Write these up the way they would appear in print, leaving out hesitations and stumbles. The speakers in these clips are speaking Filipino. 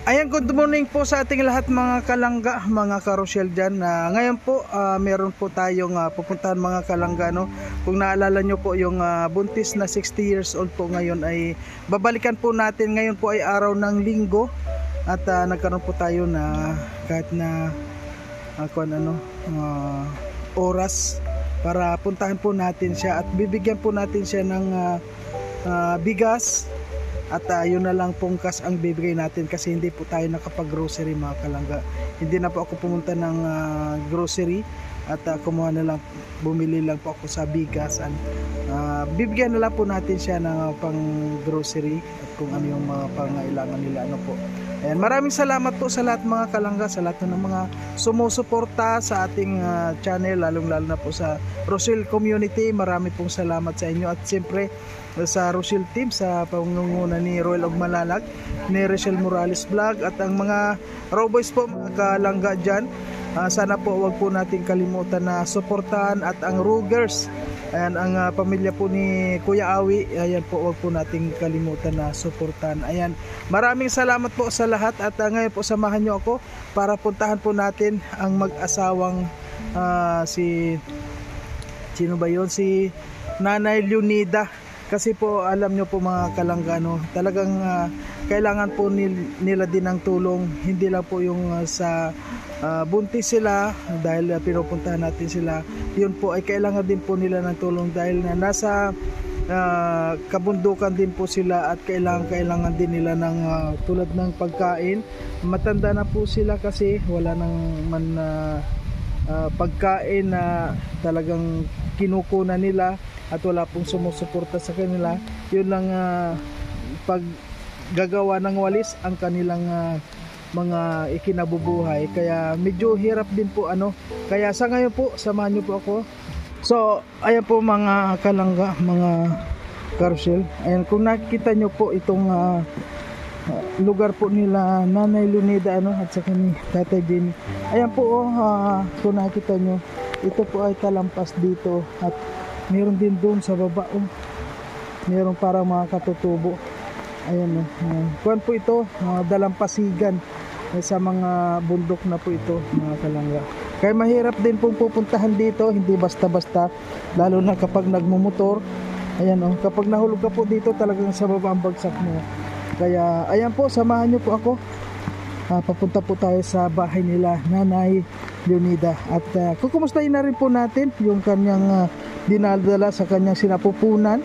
Ayan, good morning po sa ating lahat mga kalangga, mga karosyel dyan. Ngayon po, meron po tayong pupuntahan mga kalangga. No? Kung naalala nyo po yung buntis na 60 years old po ngayon ay babalikan po natin. Ngayon po ay araw ng linggo at nagkaroon po tayo na kahit na oras para puntahan po natin siya at bibigyan po natin siya ng bigas. At yun na lang pong cash ang bibigay natin kasi hindi po tayo nakapag-grocery mga kalangga. Hindi na po ako pumunta ng grocery at kumuha na lang, bumili lang po ako sa bigas. And, bibigyan na lang po natin siya ng pang-grocery at kung ano yung mga pangailangan nila. Ano po. Ayan, maraming salamat po sa lahat mga kalangga, sa lahat ng mga sumusuporta sa ating channel, lalong-lalo na po sa Rochelle Community. Marami pong salamat sa inyo at siyempre sa Rochelle Team sa pangunguna ni Roel Ogmalalag, ni Rachel Morales Vlog at ang mga Raw Boys po mga kalangga dyan. Sana po wag po natin kalimutan na suportahan at ang Rugers. Ayan, ang pamilya po ni Kuya Awi, ayan po, wag po nating kalimutan na suportahan. Ayan, maraming salamat po sa lahat at ngayon po samahan nyo ako para puntahan po natin ang mag-asawang sino ba yun? Si Nanay Leonida. Kasi po alam nyo po mga kalanggano, talagang kailangan po nila din ng tulong. Hindi lang po yung sa buntis sila dahil pinupuntahan natin sila. Yun po ay kailangan din po nila ng tulong dahil na nasa kabundukan din po sila at kailangan din nila ng tulad ng pagkain. Matanda na po sila kasi wala nang pagkain na talagang kinukunan nila at wala pong sumusuporta sa kanila. Yun lang paggagawa ng walis ang kanilang mga ikinabubuhay, kaya medyo hirap din po kaya sa ngayon po samahan nyo po ako. So ayan po mga kalangga, mga karosyel, ayan kung nakikita nyo po itong lugar po nila Nanay Leonida at saka ni Tatay Jenny. Ayan po kung nakikita nyo, ito po ay kalampas dito at meron din doon sa baba meron parang mga katutubo. Ayan kuwan po ito, dalampasigan sa mga bundok na po ito mga kalangga. Kaya mahirap din pong pupuntahan dito, hindi basta-basta, lalo na kapag nagmumotor. Ayan kapag nahulog ka po dito talagang sa baba ang bagsak mo. Kaya ayan po, samahan nyo po ako. Papunta po tayo sa bahay nila Nanay Leonida at kukumustahin na rin po natin yung kanyang dinadala sa kanyang sinapupunan.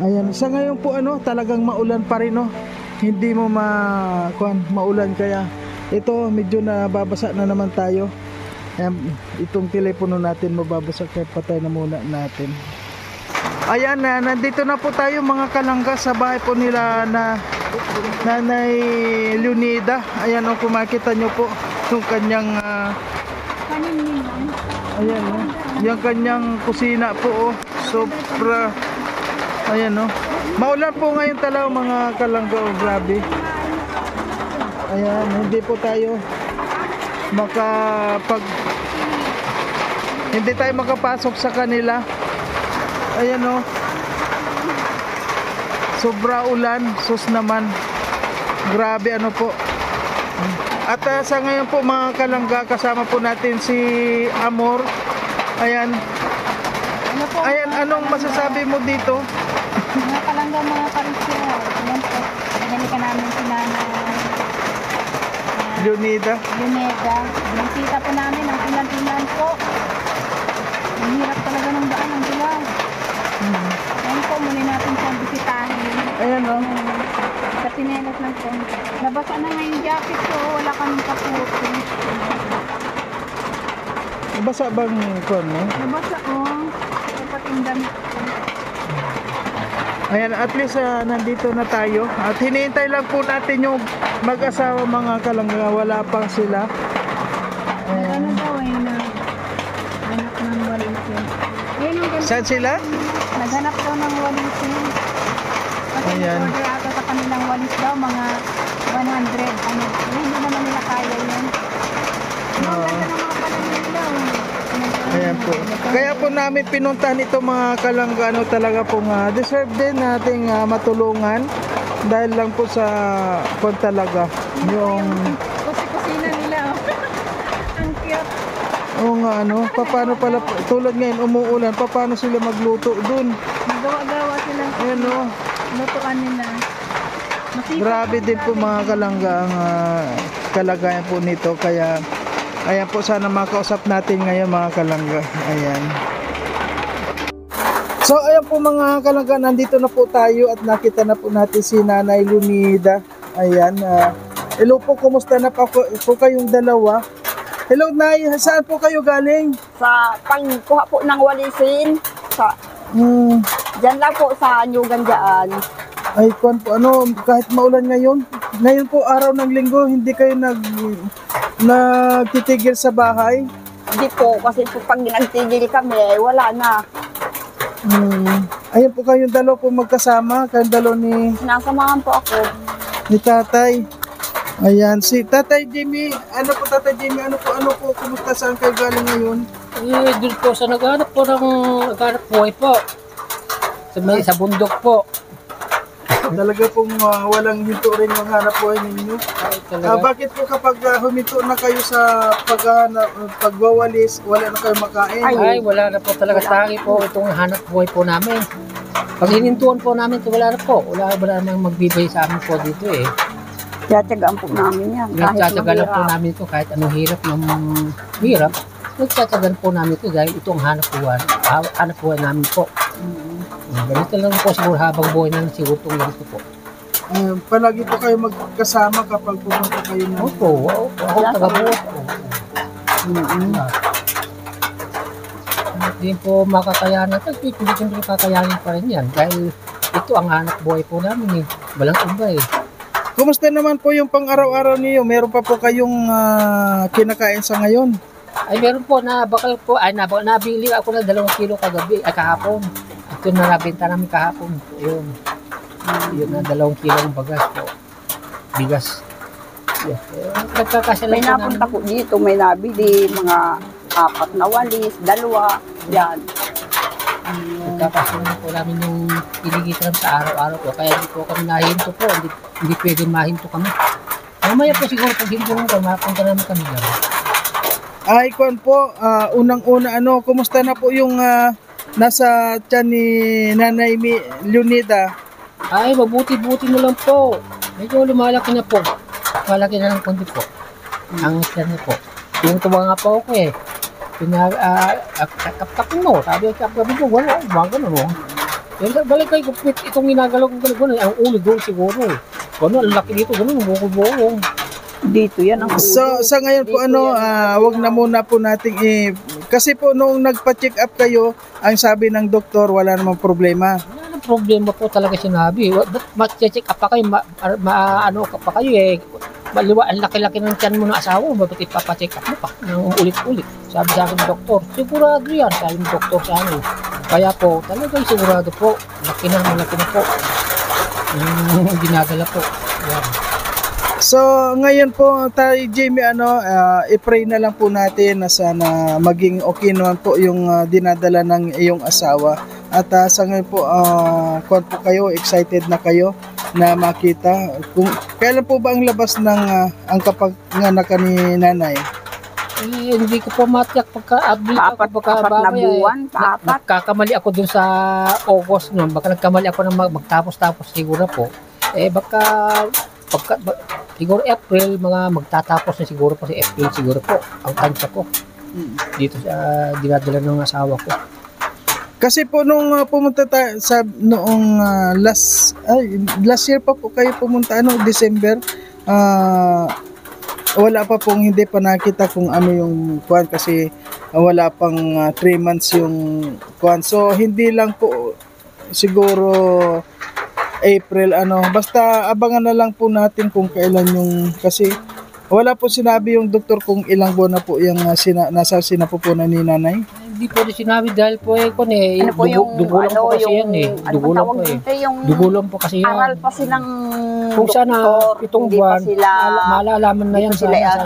Ayan, sa ngayon po talagang maulan pa rin hindi mo maulan, kaya ito medyo nababasa na naman tayo. Ayan, itong telepono natin mababasa kaya patay na muna natin. Ayan, nandito na po tayo mga kalangga sa bahay po nila na Nanay Leonida. Ayan kung makita nyo po yung kanyang ayan yung kanyang kusina po sobra. Ayan maulan po ngayon talaga mga kalangga, grabe. Ayan, hindi po tayo hindi tayo makapasok sa kanila. Ayan sobra ulan, sus naman, grabe po. At sa ngayon po mga kalangga, kasama po natin si Amor. Ayan, ayan, anong masasabi mo dito? Mga kalangga, mga karisyo, ayan po, nalika namin si Nanay Leonida. Nakita po namin ang ilan-ilan po. Ang hirap talaga ng daan, ang dilaw. Ayan po, muli natin siyang bisitahin. Ayan sa pinelas lang po. Nabasa na nga yung jacket ko, wala kaming kaputi. Nabasa bang kon Nabasa dapat yung damit ko. Ayan, at least nandito na tayo at hinihintay lang po natin yung mag-asawa mga kalangga, wala pang sila. Ano daw na anak ng walisin. Saan sila? Naghanap daw ng walisin. Kasi order ata sa kanilang walis daw, mga 100. Hindi naman nila kaya yun. Ganda ng mga palamig daw. Ayan po. Kaya po namin pinuntahan ito mga kalangga, talaga pong deserve din nating matulungan. Dahil lang po sa kung talaga yung Kusina nila. Ang cute. oo nga ano, paano pala tulad ngayon umuulan, paano sila magluto dun? Magawa-gawa silang Ayan o. lutuan nila. Masipag Grabe din po mga kalangga ang kalagayan po nito, kaya ayan po, sana makausap natin ngayon mga kalangga. Ayan. So ayan po mga kalangga, nandito na po tayo at nakita na po natin si Nanay Leonida. Ayan. Hello po, kumusta na po kayong dalawa? Hello Nay, saan po kayo galing? Sa pangkuha po ng walisin. Sa, Diyan lang po sa Nyugan dyan. Ay, kung po, ano, kahit maulan ngayon, ngayon po araw ng linggo, hindi kayo nagtitigil sa bahay? Hindi po, kasi po pag nagtigil kami, wala na. Ayun po kayong dalaw po magkasama, kayong dalaw Sinasamahan po ako. ni tatay. Ayan, si Tatay Jimmy, ano po kumusta, saan kayo galing ngayon? Eh, doon po sa naghanap buhay po. Sa bundok po. Talaga pong walang hinto rin yung hanap buhay ninyo. Bakit po kapag huminto na kayo sa pagwawalis, wala na kayo makain? Ay, wala na po talaga, tangi po itong hanap buhay po namin. Pag hinintuan po namin ito, wala na po. Wala namang magbibigay sa amin po dito eh. Tiyatsagaan po namin yan. Nagtsatsagan po namin ito kahit anong hirap ng hirap. Nagtsatsagan po namin ito dahil ito ang hanap buhay namin po. Ganito lang po siguro habang buhay na siguro itong ganito po. Palagi po kayo magkasama kapag pumunta kayo na. Opo, ako taga-buot po. Hindi po makakayanan. Pilitin ko kakayanin pa rin yan dahil ito ang hanap buhay po namin eh. Walang iba eh. Kumusta naman po yung pang-araw-araw niyo? Meron pa po kayong kinakain sa ngayon? Ay meron po na bakal po, nabili ako ng 2 kilo kahapon. Ito na nabenta namin kahapon. Ayun. Yun na 2 kilong bagas po. Bigas. Yes. Nagkakasya May lang po napunta po dito, may nabili, mga 4 na walis, 2, yan. Nagkakasya lang po namin yung iligitan sa araw-araw po. Kaya hindi po kami nahinto po. Hindi pwede mahinto kami. Mamaya po siguro pag hinto mo kami, mapunta naman kami dyan. Ay, kung po, unang-una, kumusta na po yung nasa tiyan ni Nanay Leonida? Ay, mabuti-buti na lang po. Medyo lumalaki na po. Malaki na lang kundi po. Ang tiyan niya po. Yung tuwa nga po ako eh. Pinag-kap mo. Sabi ko, wala. Bago na mo. Balik kayo, itong ginagalaw ko gano'n. Ang ulo doon siguro. Gano'n, ang laki dito. Gano'n, bukol-bukol. Dito yan ang So, sa ngayon po, wag na muna po nating kasi po nung nagpa-check up kayo, ang sabi ng doktor, wala namang problema. Wala namang problema po talaga sinabi. Ma-check up pa kayo, ano pa kayo eh. Ang laki-laki ng tiyan mo ng asawa mo, bakit ipapacheck up mo pa ng ulit-ulit? Sabi sa akin ng doktor, sigurado yan, sabi ng doktor sa akin. Kaya po, talagang sigurado po, malaki na po. Ginagala po. Yan. So, ngayon po, tayo Jamie, i-pray na lang po natin na sana maging okay naman po yung dinadala ng iyong asawa. At sa ngayon po, kung po kayo, excited na kayo na makita. Kailan po ba ang labas ng ang kapanganak ni nanay? Eh, hindi ko po matiyak Apat na buwan, Nagkakamali ako dun sa August noon. Baka nagkamali ako na magtapos-tapos siguro po. Siguro April, magtatapos na siguro po si April siguro po. Ang tansya ko. Dito sa dinadala ng asawa ko. Kasi po nung pumunta tayo sa noong last year pa po kayo pumunta, December, wala pa pong, hindi pa nakita kung ano yung kuwan kasi wala pang 3 months yung kuwan. So hindi lang po siguro April, basta abangan na lang po natin kung kailan yung, kasi wala po sinabi yung doktor kung ilang buwan na po yung nasa sinapupunan ni nanay. Hindi po rin sinabi dahil po dugulang po kasi yan eh. Dugulang po kasi yan. Aral pa silang kung sana doktor, itong hindi buwan, pa sila, malalaman na yan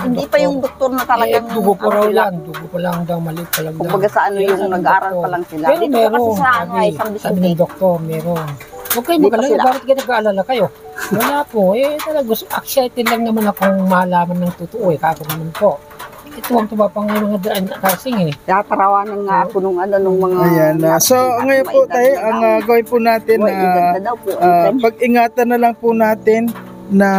hindi pa yung doktor na talagang dugo po raw yan. Dugo pa lang daw, maliit pa lang daw. Kumbaga sa yung nag-aaral pa lang sila. Pero dito meron, kasi sa isang sabi ng doktor, meron. Huwag kayo Hindi pa mag-alala, sila. bakit kayo nag-aalala kayo? Wala po, talaga gusto, excited lang naman akong malaman ng totoo Kako naman po. Tuwang-tuwa pa nga yung mga daan kasing Tatarawanan nga ako nung nung mga... Ayan. So, ngayon po tayo, ang gawin po natin na pag-ingatan na lang po natin na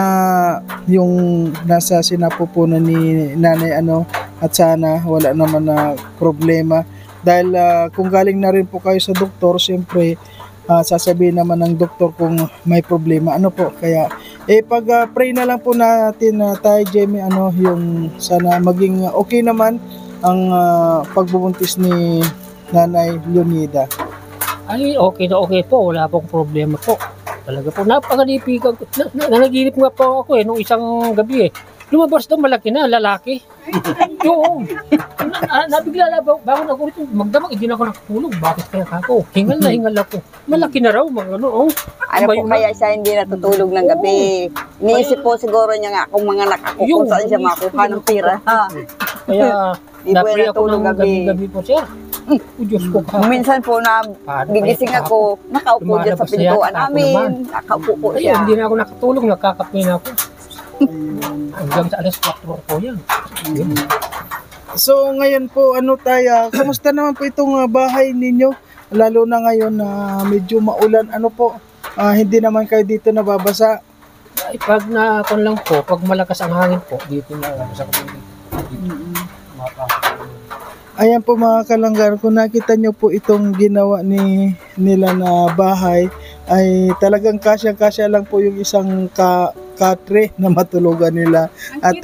yung nasa sinapupunan ni nanay at sana wala naman na problema. Dahil kung galing na rin po kayo sa doktor, siyempre, sasabihin naman ng doktor kung may problema kaya pag-pray na lang po natin tayo Jamie yung sana maging okay naman ang pagbubuntis ni Nanay Leonida. Ay, okay na okay po, wala pong problema po. Talaga po, napakalipigan. Nanaginip nga po ako nung isang gabi Lumabas daw malaki na, lalaki. Oo. Nabigla na, bago ako rito, magdamag, hindi na ako nakatulog. Bakit kaya ako? Hingal na ako. Malaki na raw, Ano po kaya siya hindi natutulog ng gabi? Iniisip po siguro niya nga kung mga nakako kung saan siya makuha ng pira. Kaya, Di po napri yan ako natulog ng gabi. gabi po, sir. Diyos ko ka. Minsan po na gigising ako, nakaupo dyan sa pintuan namin. Nakaupo po Ay, siya. hindi na ako nakatulog, nakakape na ako. Hanggang sa alas 4 po yan. So ngayon po tayo, kamusta naman po itong bahay ninyo? Lalo na ngayon na medyo maulan, hindi naman kayo dito nababasa? Ay, pag lang po, pag malakas ang hangin po, dito na sa kapatid. Ayan po mga kalanggan, kung nakita nyo po itong ginawa nila na bahay, ay talagang kasya-kasya lang po yung isang katre na matulugan nila. At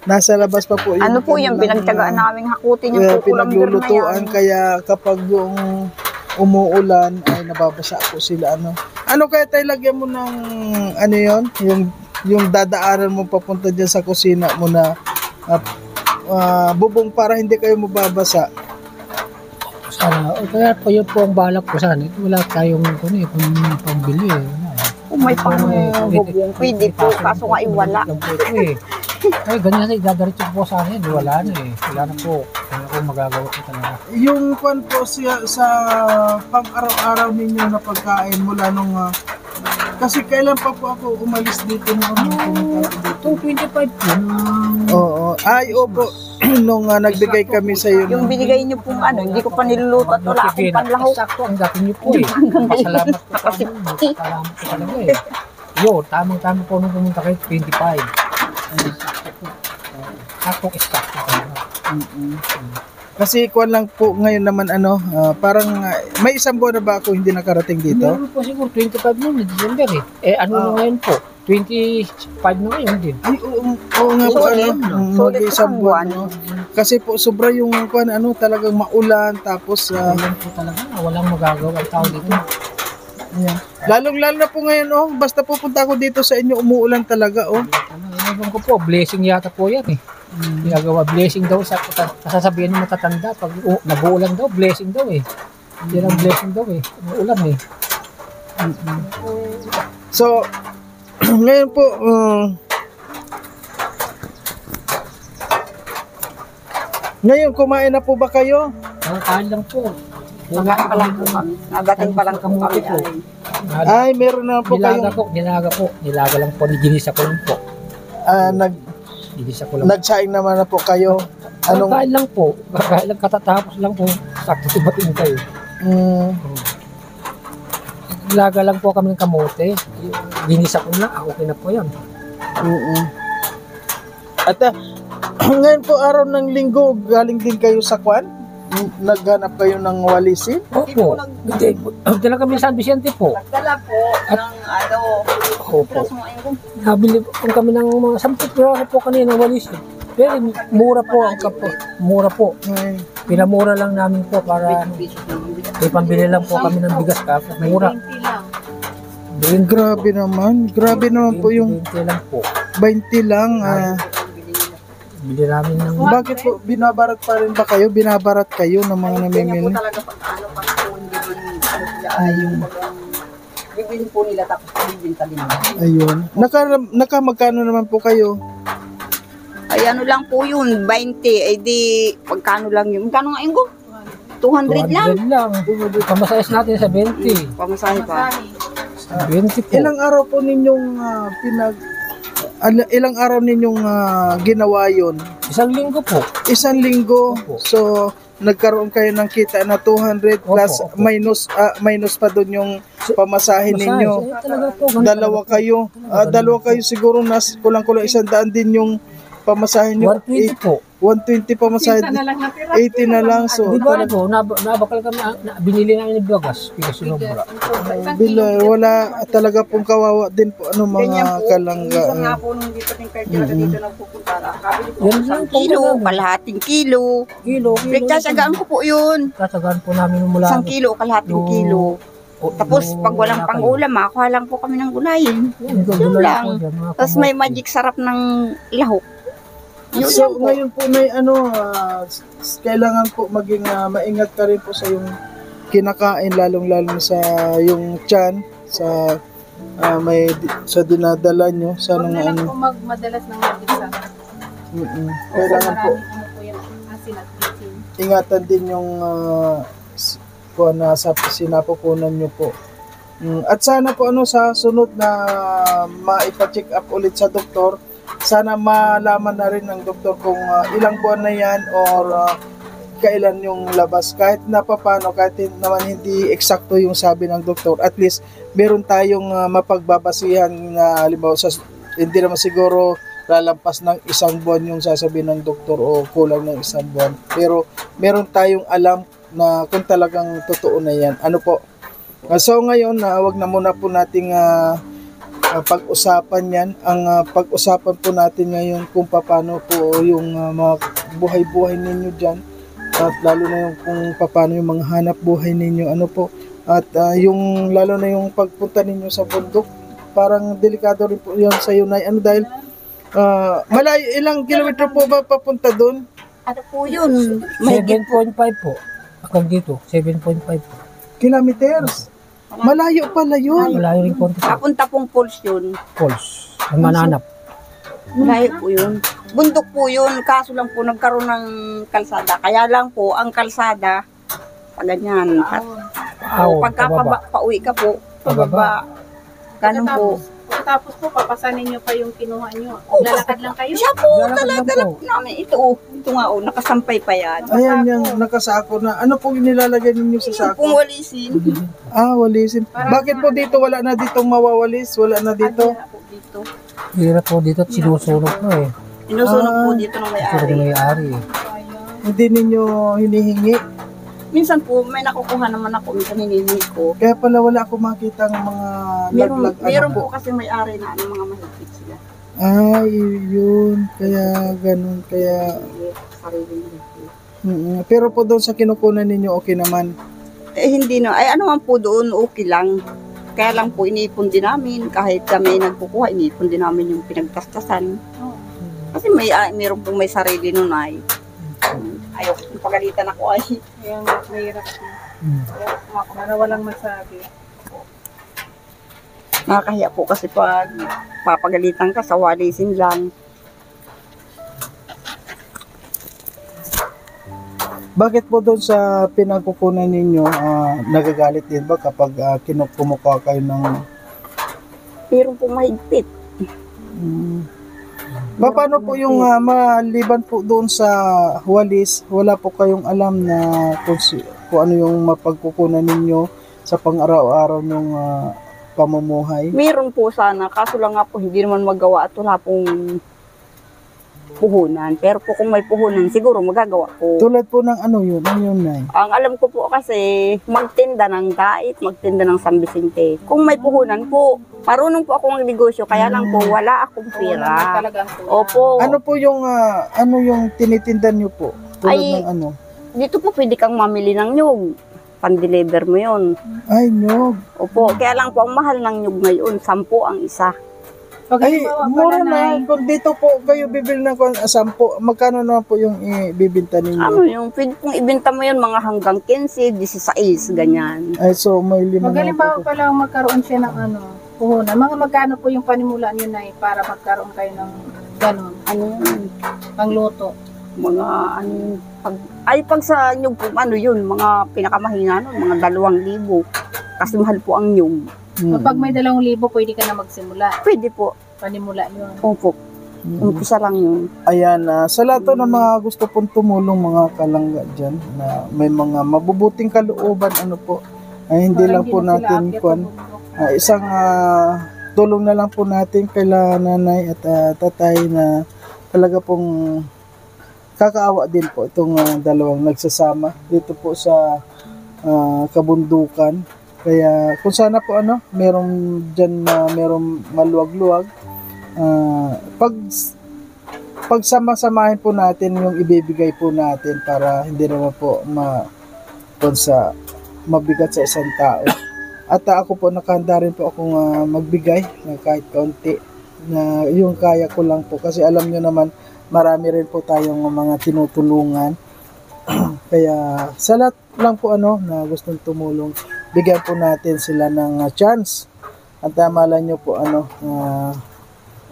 nasa labas pa po yung... Ano po yung pinagtyagaan naming hakutin yung kukulamber na pinaglulutuan, yan. kaya kapag yung umuulan ay nababasa po sila. Ano kaya tayo lagyan mo ng yung dadaanan mo papunta dyan sa kusina mo na bubong para hindi kayo mababasa. Sana, kaya po yun po ang balak ko sana. Wala tayong pambili. Kung may pangbubong, pwede po, kaso nga wala. Ay, ganyan na idadaritso po sa akin. Wala na Wala na po. Wala ko magagawa ko talaga. Yung kwan po sa pang-araw-araw ninyo na pagkain mula nung... kasi kailan pa po ako umalis dito noon? 225 po. Oo. Ay, opo. Nung nagbigay kami sa iyo. Yung binigay niyo pong hindi ko pa niluluto at wala akong panlahok. Sakto ang dating niyo po Pasalamat po sa amin. Salamat po talaga Yo, tamang-tama po nung pumunta kayo, 25. Sakto isakto. Kasi kuwan lang po ngayon naman parang may isang buwan na ba ako hindi nakarating dito? Meron po siguro 25 noon, December ano na ngayon po? 25 na ngayon din. Ay, oo nga po mag-isang buwan. Kasi po sobra yung kuwan talagang maulan tapos Walang po talaga, walang magagawa ang tao dito. yeah. Lalong-lalo na po ngayon basta pupunta ako dito sa inyo umuulan talaga Ewan ko po, blessing yata po yan Ginagawa, blessing daw sasabihin ng matatanda pag nag-uulan daw, blessing daw Yan ang blessing daw umuulan So ngayon po ngayon kumain na po ba kayo? Kain lang po. Nagating pa lang kami. Ay, meron na po kayong Nilaga lang po, ginisa ko lang po. Ginisa ko lang. nagsaing naman na po kayo. Kain lang po. Kain lang katatapos lang po. Sakto tumating kayo. Nilaga lang po kami ng kamote. Ginisa ko lang. Okay na po yan. At ngayon po araw ng linggo, galing din kayo sa kwan? Naghanap kayo ng walisin? Opo. Dala kami sa San Vicente po. Nagdala po ng Opo. Nabili po kami ng mga 10 piraso po kanina walis. Pero mura po ang kapo. Mura po. Pinamura lang namin po para pambili lang po kami ng bigas ka. Mura. Grabe naman. Grabe naman po yung 20 lang po. 20 lang. Bili namin ng... Bakit po binabarat pa rin ba kayo? Binabarat kayo ng mga namimili? talaga pag hindi man bibili po nila tapos bibinta din. Ayun. Magkano naman po kayo? Ay lang po yun, 20. Eh di, pagkano lang yun? Magkano nga yun ko? 200 lang. 200 lang. Pamasayas natin sa 20. Pamasahe pa. 20 po. Ilang araw po ninyong ilang araw ninyong ginawa yon? Isang linggo po. Isang linggo. Opo. So nagkaroon kayo ng kita na 200 plus Opo. minus pa doon yung pamasahe ninyo. Eh, talaga po, ganun Dalawa talaga po. kayo. Dalawa kayo siguro kulang-kulang 100 din yung pamasahe nyo. 120 po. 120 pamasahe. 80 na lang. So Di ba po, nabakal kami, binili namin ng bigas. Bigas yung sobra. bila wala talaga pong kawawa din po ano Ganyan mga po. kalangga. Minsan nga po nung dito din kayo talaga dito nagpupunta. Nakakabili po Yan ako lang isang po kilo, namin. kalahating kilo. Kilo. Pinagsasagaan ko po yun. Tatsagaan po namin yung mula. Isang kilo, kalahating Yung- kilo. Tapos pag walang pang-ulam, makakuha lang po kami ng gulayin. Yun lang. Tapos may magic sarap ng lahok. Yun So lang po. ngayon po may kailangan po maging maingat ka rin po sa yung kinakain lalong-lalo sa yung tiyan sa sa dinadala nyo sana Huwag nga na lang ano. po magmadalas ng mag-isa. Kailangan po po yung asin at bitin. ingatan din yung kung sa sinapupunan nyo po. At sana po sa sunod na maipa-check up ulit sa doktor, sana malaman na rin ng doktor kung ilang buwan na yan or kailan yung labas. Kahit napapano, kahit naman hindi eksakto yung sabi ng doktor, at least meron tayong mapagbabasihan na halimbawa hindi naman siguro lalampas ng 1 buwan yung sasabihin ng doktor o kulang ng 1 buwan. Pero meron tayong alam na kung talagang totoo na yan. Ano po? So ngayon, wag na muna po nating pag-usapan yan. Ang pag-usapan po natin ngayon kung paano po yung mga buhay-buhay ninyo dyan. At lalo na yung kung paano yung mga hanap buhay ninyo. Ano po? At yung lalo na yung pagpunta ninyo sa bundok. Parang delikado rin po yun sa Yunay. Ano dahil malayo, ilang kilometro po ba papunta doon? Ano po yun? Mahigit 7.5 po. Hanggang dito, 7.5 po. Kilometers. Malayo pala yun. Malayo rin konti po. Papunta pong pulse yun. Pulse. Ang mananap. Malayo po yun. Bundok po yun. Kaso lang po nagkaroon ng kalsada. Kaya lang po, ang kalsada, ganyan. Pagka pauwi ka po, pababa. Ganun po. Tapos po, papasanin nyo pa yung kinuha nyo. Lalakad lang kayo. Siya po, Lalakad lang dala po. po namin. Ito nga nakasampay pa yan. Ayan yung nakasako na. Ano po yung nilalagay ninyo sa Yung sako? pong walisin. Walisin. Bakit po dito wala na ditong mawawalis? Wala na dito? Wala po dito. Hirap po dito at sinusunog po eh. Inusunog po dito ng Ito rin may-ari. may-ari eh. Hindi ninyo hinihingi? Minsan po, may nakukuha naman ako. Minsan hinihingi ko. Kaya pala wala ako makita ng mga laglag. Meron po kasi may-ari na mga mahigpit sila. Ay, yun. Kaya ganun. Kaya, Sarili nila. pero po doon sa kinukunan ninyo, okay naman. Eh hindi na. Ay ano man po doon, okay lang. Kaya lang po, iniipon din namin. Kahit kami nagkukuha, iniipon din namin yung pinagtastasan. Kasi meron pong may sarili nun ay. Ayaw kong pagalitan ako ay. Kaya nga, mahirap po. Para walang masabi. Nakakahiya po kasi pag papagalitan ka sa walisin lang. Bakit po doon sa pinagkukunan ninyo, nagagalit din ba kapag kumukuha kayo ng... Meron pong mahigpit. Paano po yung maliban po doon sa walis, wala po kayong alam na kung ano yung mapagkukunan ninyo sa pang-araw-araw ng pamumuhay? Meron po sana, kaso lang nga po hindi naman magawa at wala pong puhunan. Pero po kung may puhunan, siguro magagawa po. Tulad po ng ano yun, Nay? Ang alam ko po kasi magtinda ng dait, magtinda ng San Vicente. Kung may puhunan po, marunong po akong magnegosyo, kaya lang po wala akong pera. Talagang po. Opo. Ano po yung tinitindan nyo po? Tulad Ay, ng ano? Dito po pwede kang mamili ng nyug. Pan-deliver mo yun. Ay, nyog. Opo, kaya lang po ang mahal ng nyug ngayon, 10 ang isa. Pag Ay, halimbawa mura pala, na. Nay, Kung dito po kayo bibili ng 10, magkano naman po yung ibibinta ninyo? Ano yung pwede pong ibenta mo yun mga hanggang 15, 16, ganyan. Ay, so may 5 pag na halimbawa po. pala magkaroon siya ng puhunan, mga magkano po yung panimulaan yun, Nay, para magkaroon kayo ng ganun, Ano yun? pangluto. Mga ano, pag sa nyug po, ano yun, mga pinakamahina nun, mga 2,000. Kasi mahal po ang nyug. Kapag may 2,000, pwede ka na magsimula. Pwede po. Panimula yun. Opo. Umpisa lang yun. Ayan, sa lahat po ng mga gusto pong tumulong mga kalangga dyan, na may mga mabubuting kalooban, ano po, ay hindi lang po natin isang tulong na lang po natin kaila nanay at tatay na talaga pong kakaawa din po itong dalawang nagsasama dito po sa kabundukan. Kaya kung sana po meron dyan na merong maluwag-luwag, pagsama-samahin po natin yung ibibigay po natin para hindi naman po mabigat sa isang tao. At ako po nakahanda rin po akong magbigay na kahit kaunti na yung kaya ko lang po kasi alam nyo naman marami rin po tayong mga tinutulungan. Kaya sa lahat lang po na gustong tumulong, bigyan po natin sila ng chance at malay nyo po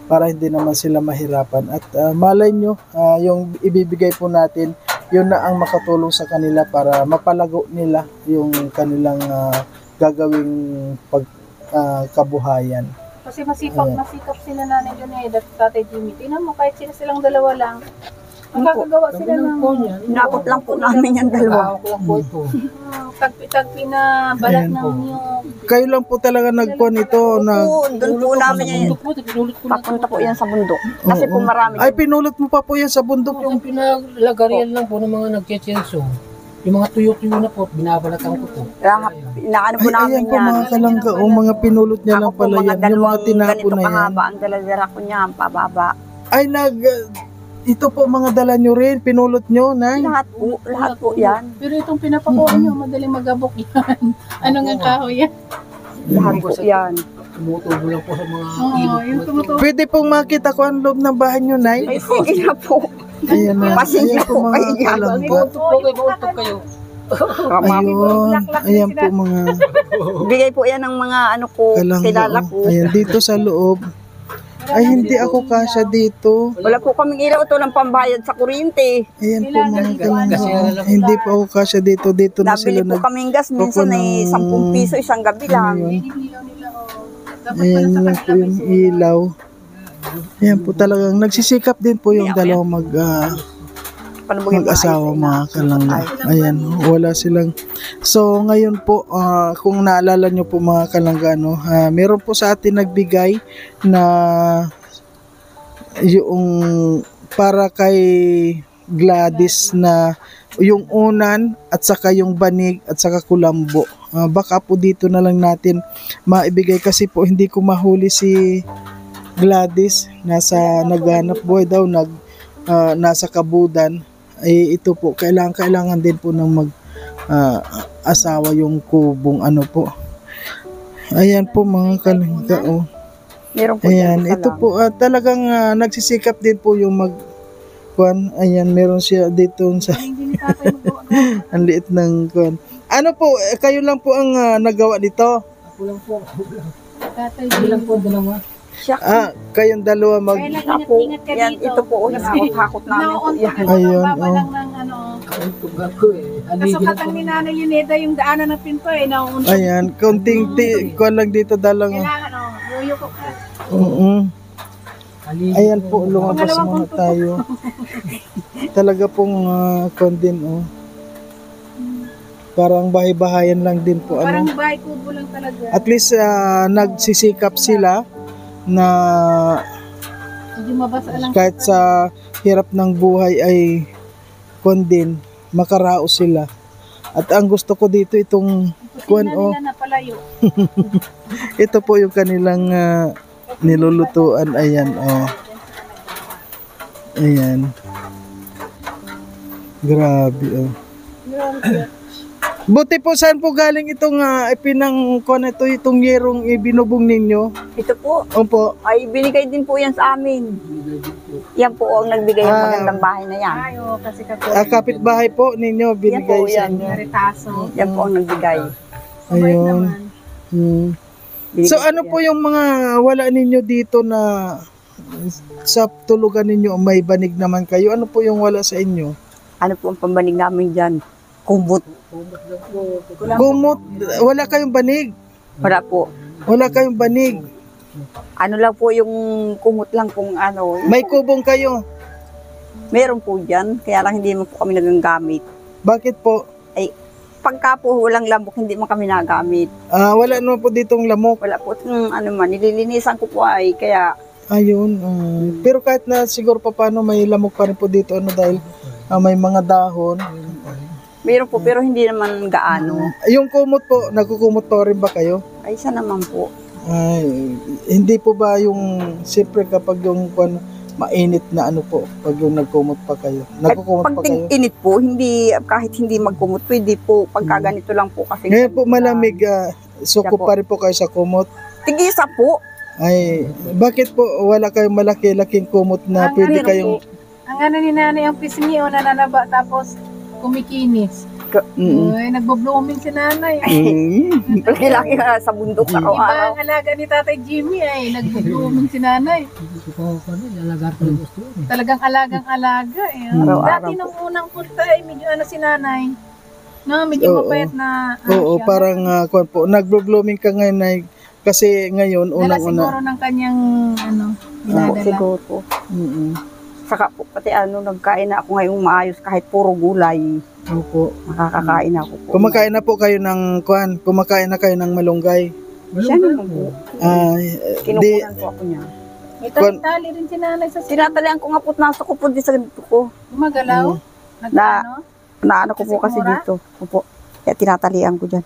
para hindi naman sila mahirapan at malay nyo yung ibibigay po natin yun na ang makatulong sa kanila para mapalago nila yung kanilang gagawing kabuhayan. Kasi masikap sila nanay Joneda at tatay Jimmy. Tingnan mo, kahit silang dalawa lang, makakagawa sila ng... Inabot lang po namin yung dalawa. Tagpi-tagpi na balat ng niyog. Kayo lang po talaga nagkuhan ito na... Doon po namin yan. Papunta po yan sa bundok. Kasi po marami. Ay, pinulot mo pa po yan sa bundok. Yung pinaglagarian lang po ng mga nagche-chenso. Yung mga tuyo-tuyo na po, binabalatan ko po. Inaano po namin ayan po yan. mga kalangga, mga pinulot niya lang pala yan. Yung mga tinapo na yan. Kahaba ang daladara ko niya, pababa. Ay, ito po mga dala nyo rin, pinulot nyo, Nay. Lahat po yan. Pero itong pinapakuha niyo, madaling magabok yan. Ano nga kahoy yan? Lahat po yan. Tumutubo lang po sa mga Yung tumutubo. Pwede pong makita ko ang loob ng bahay nyo, Nay. Ay, sige na po. Ayan na. Pasensya Ayan po po mga kayo dyan. kalangga. Mautog kayo. Ayun. Ayan po mga Bigay po yan ng mga kalangga. kilala ko. Ayan, dito sa loob. Ay, hindi ako kasya dito. Wala po kaming ilaw ito ng pambayad sa kuryente. Ayan po mga kalangga. Hindi po ako kasya dito. Dito na Nabili sila po kaming gas. Minsan ay 10 piso isang gabi lang. Ayan lang po yung ilaw. Ayan po talagang nagsisikap din po yung dalawang mag-asawa mga kalangga. Ayan, wala silang. So ngayon po, kung naalala nyo po mga kalangga, meron po sa atin nagbigay na yung para kay Gladys na yung unan at saka yung banig at saka kulambo. Baka po dito na lang natin maibigay kasi po hindi ko mahuli si Gladys. Naghanap buhay daw, nasa kabudan. Ay ito po, kailangan din po ng asawa yung kubong po. Ayan po mga kalangga. Meron po Ayan, ito po talagang nagsisikap din po yung kuan. Ayan, meron siya dito sa ang liit ng kuan. Ano po, kayo lang po ang nagawa dito? Ako lang po. Tatay Hindi lang po, dalawa. Kayong dalawa Ako, yan, ito po yung hakot namin po yan. Ayun, lang ng Tuga ko kasukatan ni Nanay Joneda yung daanan ng pinto nauuntog. Ayan, konting kuan lang dito dalang. Kailangan yuyuko ka. Ayan po, lumabas muna tayo. Talaga pong kuan din Parang bahay-bahayan lang din po Parang bahay kubo lang talaga. At least nagsisikap sila na kahit sa hirap ng buhay ay kuan din, makaraos sila. At ang gusto ko dito itong kuan ito po yung kanilang nilulutuan. Ayan ayan, grabe Buti po, saan po galing itong itong yerong ibinubong ninyo? Ito po, Opo. ay binigay din po yan sa amin. Yan po ang nagbigay ng magandang bahay na yan. Kasi Kapitbahay po ninyo, binigay sa inyo. Yan po ang nagbigay. Ayun. So ano po yung mga wala ninyo dito na sa tulugan ninyo, may banig naman kayo? Ano po yung wala sa inyo? Ano po ang pambanig namin dyan? Kumot. Kumot, wala kayong banig? Wala po. Wala kayong banig. Ano lang po yung kumot lang kung ano. May kubong kayo. Meron po dyan, kaya lang hindi mo po kami nagagamit. Bakit po? Pagka po walang lambok, hindi mo kami nagamit. Wala naman po ditong lamok. Wala po, ano man, nililinisan ko po ay, kaya Ayun. Pero kahit na siguro pa paano may lamok pa rin po dito dahil may mga dahon. meron po, pero hindi naman gaano. Yung kumot po, nagkukumot pa rin ba kayo? Ay, isa naman po. Ay, hindi po ba yung siyempre kapag yung mainit na ano po pag yung nagkumot pa kayo? Nagkukumot Pag pa kayo? init po, hindi, kahit hindi magkumot, pwede po, pagka ganito lang po kasi. Ngayon po malamig, suko pa rin po kayo sa kumot. Tigisa po. Ay, bakit po wala kayong malaki-laking kumot na pwede kayong... Ang ano ni nanay ang pisngi o nananaba tapos kumikinis. Uy, nagbo-blooming si nanay. Lagi ka sa bundok Iba araw-araw. ang alaga ni Tatay Jimmy ay nagbo-blooming si nanay. Talagang alagang-alaga eh. Araw-araw Dati nung unang punta ay medyo ano si nanay. No, medyo Oo. mapayat na Oo, siya. parang nagbo-blooming ka ngayon na kasi ngayon Dala siguro unang-una. ng kanyang ano, dinadala. Siguro. Saka po, pati nagkain na ako ngayong maayos kahit puro gulay. Opo. Makakakain na ako po. Kumakain na po kayo ng kumakain na kayo ng malunggay. Siya naman po. Di, Kinukunan po ako niya. May tali rin si nanay sa Sinatalian ko nga po, nasa ko po di sa ganito ko. gumagalaw. Nagano? Naano ko po kasi Sigura? dito. Opo. Kaya tinatalian ko dyan.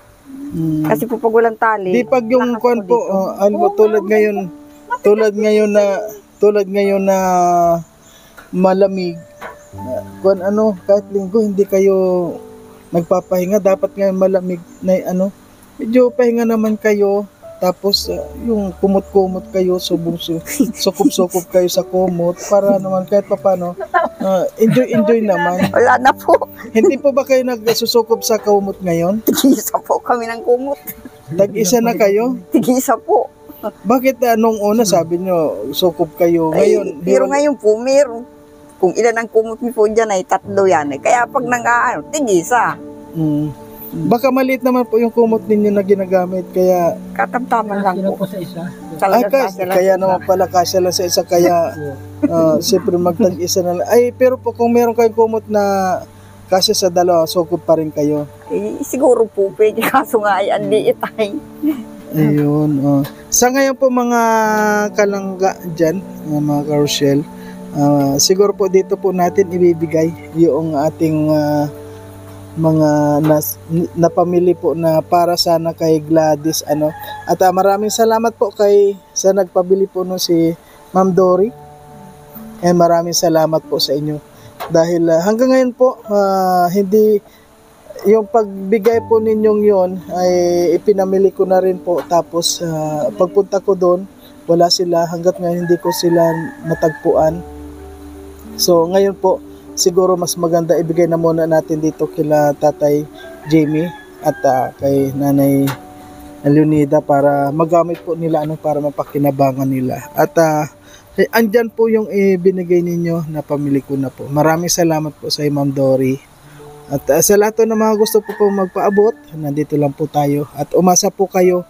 Kasi po pag walang tali, di pag yung lakas ko po, dito. tulad ngayon na malamig. Kahit linggo hindi kayo nagpapahinga, dapat ngayon malamig na medyo pahinga naman kayo. Tapos yung kumot-kumot kayo, sukob-sukob kayo sa kumot para naman kahit papano enjoy naman. Wala na po. Hindi po ba kayo nagsusukob sa kumot ngayon? Tigisa po kami ng kumot. Tag-isa na kayo? Tigisa po. Bakit nung una sabi nyo sukob kayo? Ngayon, Pero ngayon po, meron. Kung ilan ang kumot mo po dyan ay 3 yan. Kaya pag tigisa. Baka maliit naman po yung kumot ninyo na ginagamit kaya Katamtaman lang po. sa isa. kaya naman pala kasya lang sa isa kaya siyempre magtag-isa na lang. Ay pero po kung meron kayong kumot na kasya sa dalawa, sukob pa rin kayo. Siguro po, pwede kaso nga ay ang liit ay. Ayun. Sa ngayon po mga kalangga dyan, mga karosyel, siguro po dito po natin ibibigay yung ating mga napamili po na para sana kay Gladys at maraming salamat po sa nagpabili po si Ma'am Dory, maraming salamat po sa inyo dahil hanggang ngayon po hindi yung pagbigay po ninyong yon ay ipinamili ko na rin po tapos pagpunta ko doon wala sila hanggat ngayon hindi ko sila matagpuan. So ngayon po siguro mas maganda ibigay na muna natin dito kila Tatay Jamie at kay Nanay Leonida para magamit po nila para mapakinabangan nila. At andyan po yung ibinigay ninyo na pamili ko na po. Maraming salamat po sa Ma'am Dory. At sa lahat ng mga gusto po magpaabot, nandito lang po tayo. At umasa po kayo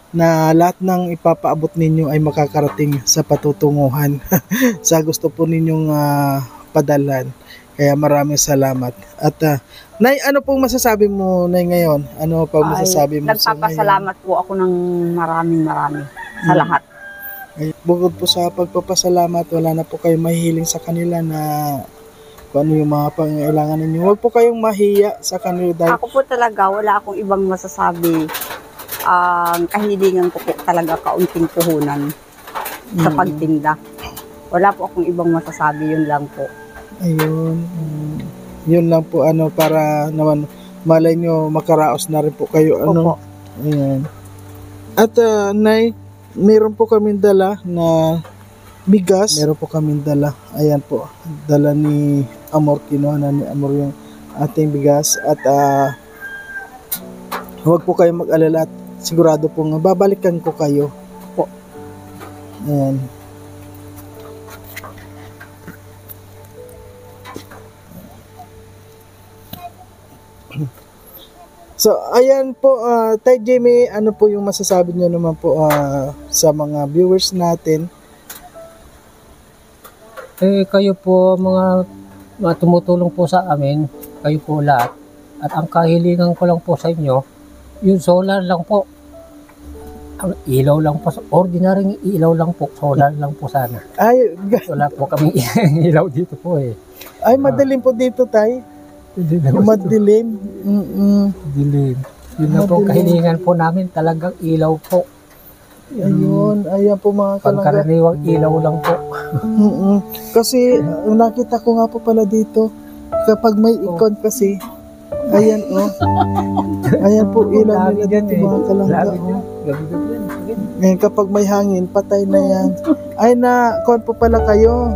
na lahat ng ipapaabot ninyo ay makakarating sa patutunguhan sa gusto po ninyong padalhan. Kaya maraming salamat. At Nay, ano pong masasabi mo Nay ngayon? Ano pa masasabi mo sa ngayon? Nagpapasalamat po ako ng marami sa lahat. Ay, bukod po sa pagpapasalamat, wala na po kayong mahihiling sa kanila na kung ano yung mga pangailangan ninyo. Huwag po kayong mahiya sa kanila dahil Ako po talaga, wala akong ibang masasabi. Ang kahilingan ko po talaga kaunting puhunan sa pagtinda. Wala po akong ibang masasabi, yun lang po. ayun. Yun lang po para naman malay nyo makaraos na rin po kayo Opo. Ayan. At Nay, meron po kaming dala na bigas. Meron po kaming dala. Ayan po. Dala ni Amor, kinuha na ni Amor yung ating bigas. At huwag po kayong mag-alala at sigurado pong babalikan ko kayo po. Ayan. So, ayan po, Tay Jimmy, ano po yung masasabi niyo naman po sa mga viewers natin? Kayo po mga tumutulong po sa amin, kayo po lahat. At ang kahilingan ko lang po sa inyo, yung solar lang po. Ang ilaw lang po, ordinaryong ilaw lang po, solar lang po sana. Ay, Wala po kami ilaw dito po ay madilim po dito, Tay. Madilim. Dilim. Yun na po, Madilim. kahilingan po namin, talagang ilaw po. Ayun, ayan po mga kalangga. Pagkaraniwang ilaw lang po. Kasi nakita ko nga po pala dito, kapag may ikon kasi, ayan ayan po ilaw Labi nila dyan dito mga kalangga. Labi dyan. Gabi-gabi yan. Ngayon kapag may hangin, patay na yan. Ay na, kon po pala kayo.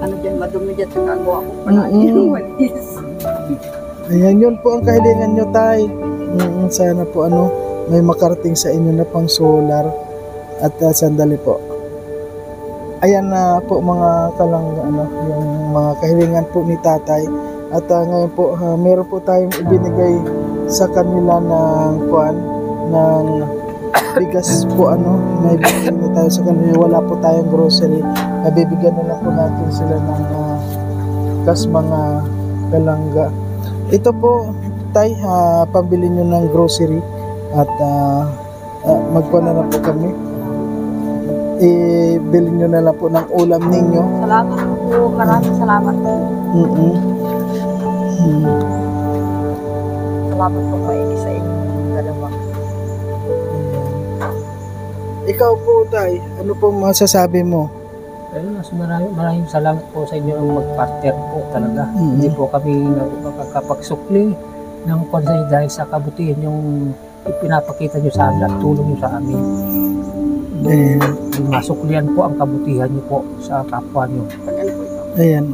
Ano dyan, madumi dyan, nagawa ko pala yung walis. Ayan, yun po ang kahilingan nyo, Tay. Sana po may makarating sa inyo na pang solar. At sandali po. Ayan na po mga kalangga, yung mga kahilingan po ni Tatay. At ngayon po, meron po tayong ibinigay sa kanila ng ng bigas po may bibigyan na tayo sa kanila. Wala po tayong grocery. Bibigyan na lang po natin sila ng mga kalangga. Ito po, Tay, pambili nyo ng grocery at magkuha na lang po kami. Ibili nyo na lang po ng ulam ninyo. Salamat po, maraming salamat po. Salamat po kayo sa inyo dalawa. Ikaw po, Tay, ano pong masasabi mo? Mas maraming salamat po sa inyo ang mag-partner po talaga. Hindi po kami makakapagsukli ng konsay dahil sa kabutihan yung ipinapakita nyo sa amin at tulong nyo sa amin. Masuklian po ang kabutihan nyo po sa kapwa nyo. Ayan,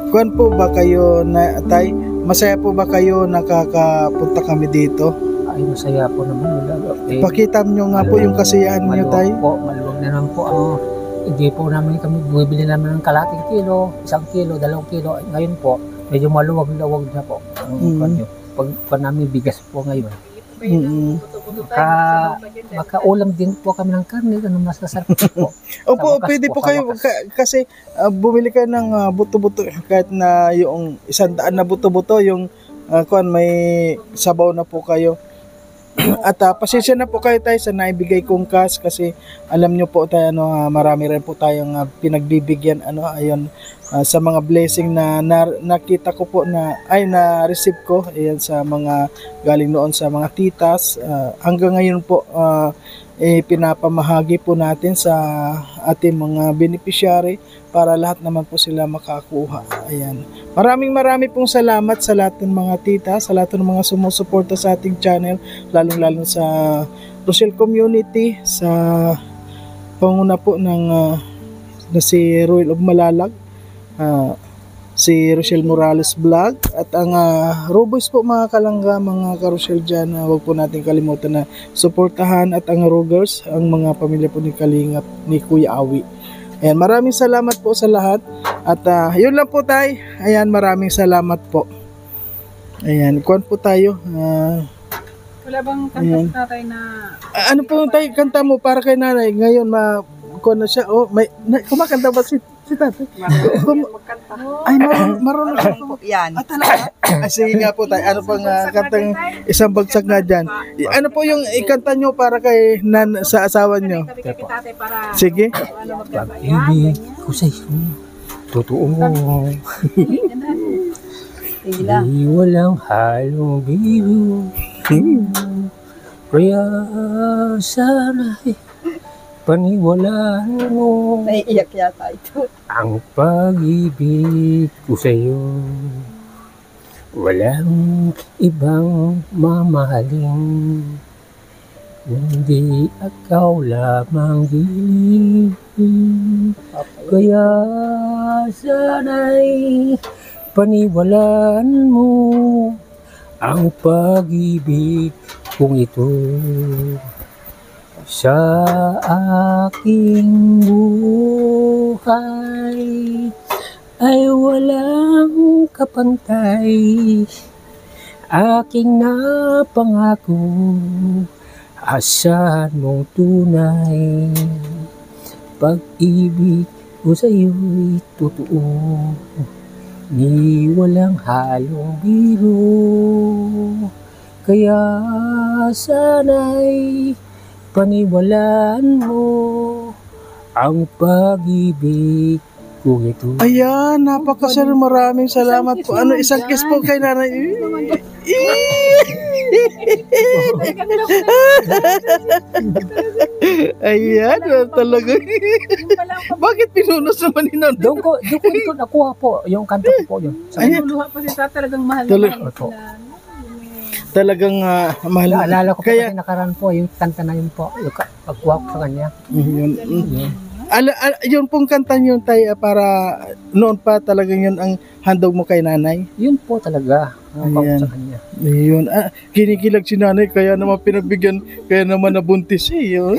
kuwan po ba kayo Tay? Masaya po ba kayo nakakapunta kami dito? Ay, masaya po naman. Pakita nyo nga po yung kasiyahan niyo, Tay. Maluwag na naman po ang hindi po namin kami bumibili naman ng kalating kilo, 1 kilo, 2 kilo. Ngayon po, medyo maluwag-luwag na po. Pag namin bigas po ngayon. Makaulam din po kami ng karne, ano masasarap po. Opo, pwede po kayo kasi bumili kayo ng buto-buto kahit na yung 100 na buto-buto yung may sabaw na po kayo. At pasensya na po kayo, Tay, sa naibigay kong cash kasi alam nyo po tayo marami rin po tayong pinagbibigyan ayun sa mga blessing na nakita ko po na receive ko ayan sa mga galing noon sa mga titas hanggang ngayon po pinapamahagi po natin sa ating mga beneficiary para lahat naman po sila makakuha. Ayan. Maraming pong salamat sa lahat ng mga tita, sa lahat ng mga sumusuporta sa ating channel, lalong-lalo sa Rochelle community, sa panguna po ng si Ruel of Malalag, si Rochelle Morales Vlog, at ang Roboys po mga kalangga, mga ka-Rochelle dyan, huwag po natin kalimutan na suportahan, at ang Rogers, ang mga pamilya po ni Kalingap, ni Kuya Awi. Ayan, maraming salamat po sa lahat. At yun lang po, Tay. Ayan, maraming salamat po. Ayan, kuwan po tayo. Wala bang kanta sa tatay na... ano po, Tay, kanta mo para kay nanay? Ngayon, kuwan na siya. Kumakanta ba si tatay? Ay, marunong siya po. Yan. Talaga? Sige nga po, Tay. Ano pang kantang isang bagsak nga dyan? Ano po yung ikanta nyo para kay sa asawa nyo? Sige. Pag-ibig ko sa iyo, totoo. Di walang halong biro. Kaya sana'y paniwalaan mo Naiiyak yata ito. ang pag-ibig ko sa iyo. Walang ibang mamahalin, kundi ikaw lamang giling. Kaya sana'y paniwalaan mo ang pag-ibig kong ito. Sa aking buhay ay walang kapantay aking napangako, asahan mong tunay, pag-ibig ko sa'yo'y totoo, ni walang halong biro. Kaya sana'y paniwalaan mo ang pag-ibig ko ito. Ayan, napakasar. Maraming salamat po. Ano, isang kiss po kay nanay. Ayan, talaga. Bakit pinunos naman ni nanay? Doon ko nakuha po yung kanta ko po yun. Ayan. Luha pa si Tata, talagang mahal na Talaga. mahal Opo. sila. Talagang mahal. Naalala ko po Kaya, kasi nakaraan po yung kanta na yun po. Yung pagkuha ko sa kanya. yun, Yun. yun pong kanta yun tayo para noon pa talagang yun ang handog mo kay nanay. Yun po talaga. Ang Ayan. sa kanya. Yun. Kinikilag si nanay kaya naman pinagbigyan, kaya naman nabuntis yun.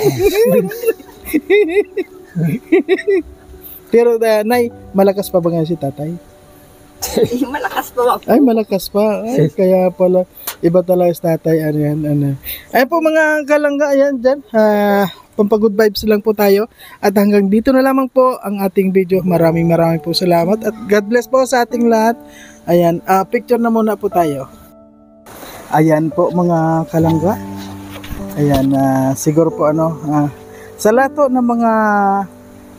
Pero nay, malakas pa ba nga si tatay? Malakas pa ako. Ay, malakas pa. Ay, kaya pala, iba talaga si tatay. Ano yan, ano. Ayan po mga kalangga, ayan dyan. Pampagood vibes lang po tayo. At hanggang dito na lamang po ang ating video. Maraming po salamat. At God bless po sa ating lahat. Ayan, picture na muna po tayo. Ayan po mga kalangga. Ayan, siguro po ano, sa lahat po ng mga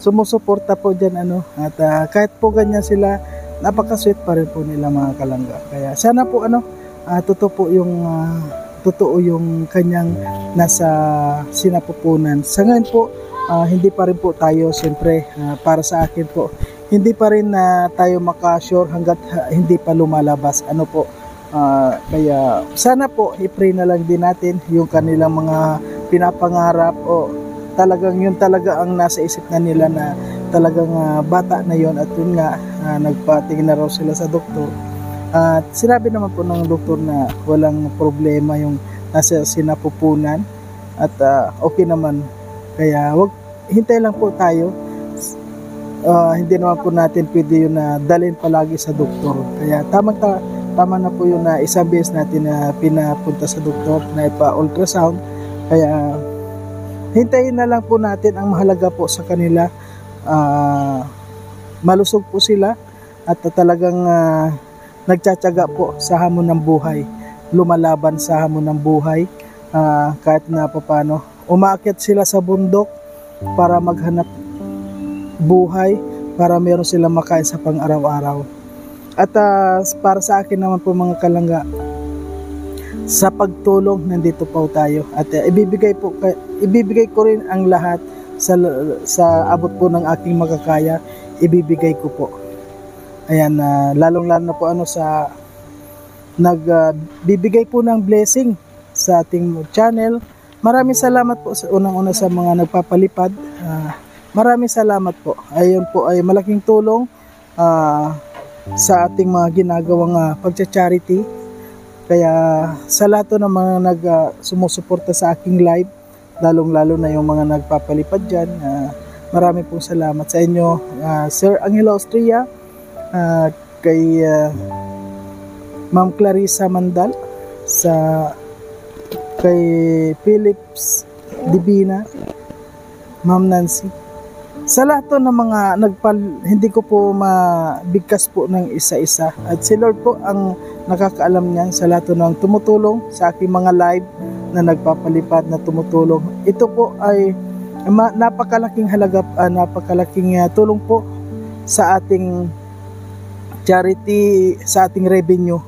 sumusuporta po dyan, ano, at kahit po ganyan sila, napaka-sweet pa rin po nila mga kalangga. Kaya sana po ano, totoo yung kanyang nasa sinapupunan. Sa ngayon po, hindi pa rin po tayo, siyempre, para sa akin po, hindi pa rin tayo makasure hanggat hindi pa lumalabas. Ano po, kaya sana po, i-pray na lang din natin yung kanilang mga pinapangarap o talagang yun talaga ang nasa isip na nila na talagang bata na yon at yun nga, nagpatingin na raw sila sa doktor. At sinabi naman po ng doktor na walang problema yung nasa sinapupunan at okay naman. Kaya hintay lang po tayo. Hindi naman po natin pwede yun na dalhin palagi sa doktor. Kaya tama na po yun na isang beses natin na pinapunta sa doktor na ipa-ultrasound. Kaya hintayin na lang po natin. Ang mahalaga po sa kanila, malusog po sila at talagang nagtsatsaga po sa hamon ng buhay, lumalaban sa hamon ng buhay, kahit na paano umaakyat sila sa bundok para maghanap buhay, para meron silang makain sa pang-araw-araw. At para sa akin naman po mga kalangga, sa pagtulong nandito po tayo at ibibigay ko rin ang lahat sa abot po ng aking makakaya, ibibigay ko po. Ayan, lalong-lalo na po ano sa nagbibigay po ng blessing sa ating channel. Maraming salamat po sa unang-una sa mga nagpapalipad. Maraming salamat po. Ayun po ay malaking tulong sa ating mga ginagawang pagcha-charity. Kaya sa lahat ng mga sumusuporta sa aking live, lalong-lalo na yung mga nagpapalipad dyan, maraming pong salamat sa inyo, Sir Angelo Austria, kay Ma'am Clarissa Mandal, kay Philips Divina, Ma'am Nancy, sa lahat ng mga hindi ko po mabigkas po ng isa-isa, at si Lord po ang nakakaalam niyan sa lahat ng tumutulong sa aking mga live na nagpapalipad na tumutulong. Ito po ay napakalaking halaga, napakalaking tulong po sa ating charity, sa ating revenue,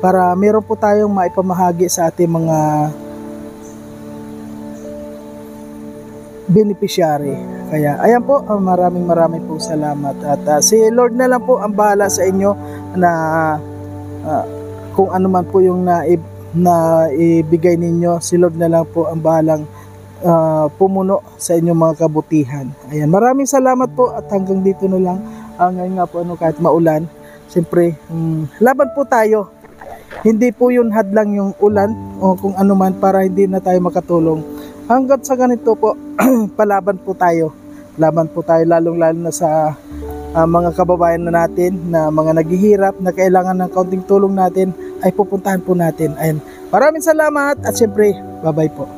para meron po tayong maipamahagi sa ating mga beneficiary. Kaya ayan po, maraming po salamat. At si Lord na lang po ang bahala sa inyo na kung ano man po yung ibigay ninyo. Si Lord na lang po ang bahalang pumuno sa inyong mga kabutihan. Ayan, maraming salamat po at hanggang dito na lang. Ngayon nga po kahit maulan, siyempre, laban po tayo. Hindi po yun hadlang yung ulan o kung ano man para hindi na tayo makatulong. Hanggat sa ganito po, palaban po tayo. Laban po tayo lalong-lalo na sa mga kababayan na natin na mga naghihirap na kailangan ng kaunting tulong natin ay pupuntahan po natin. Ayan. Maraming salamat at siyempre bye-bye po.